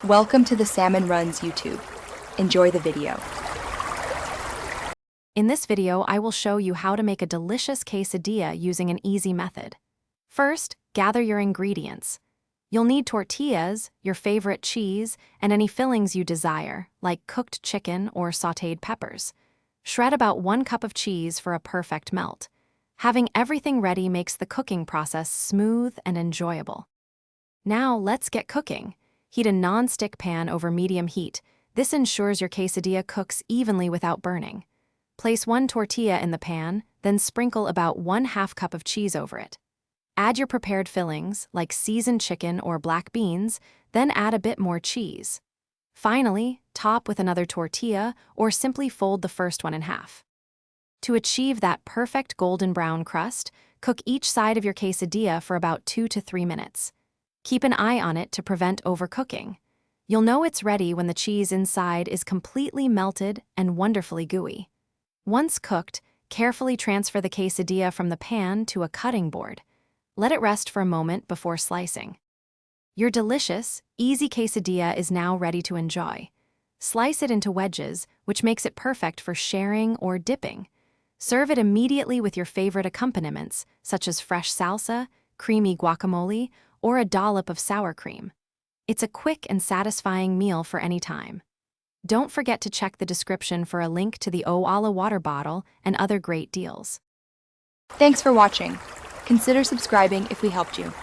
Welcome to the Salmon Runs YouTube. Enjoy the video. In this video, I will show you how to make a delicious quesadilla using an easy method. First, gather your ingredients. You'll need tortillas, your favorite cheese, and any fillings you desire, like cooked chicken or sautéed peppers. Shred about 1 cup of cheese for a perfect melt. Having everything ready makes the cooking process smooth and enjoyable. Now, let's get cooking. Heat a non-stick pan over medium heat. This ensures your quesadilla cooks evenly without burning. Place 1 tortilla in the pan, then sprinkle about 1/2 cup of cheese over it. Add your prepared fillings, like seasoned chicken or black beans, then add a bit more cheese. Finally, top with another tortilla or simply fold the first one in half. To achieve that perfect golden brown crust, cook each side of your quesadilla for about 2 to 3 minutes. Keep an eye on it to prevent overcooking. You'll know it's ready when the cheese inside is completely melted and wonderfully gooey. Once cooked, carefully transfer the quesadilla from the pan to a cutting board. Let it rest for a moment before slicing. Your delicious, easy quesadilla is now ready to enjoy. Slice it into wedges, which makes it perfect for sharing or dipping. Serve it immediately with your favorite accompaniments, such as fresh salsa, creamy guacamole, or a dollop of sour cream. It's a quick and satisfying meal for any time. Don't forget to check the description for a link to the Owala water bottle and other great deals. Thanks for watching. Consider subscribing if we helped you.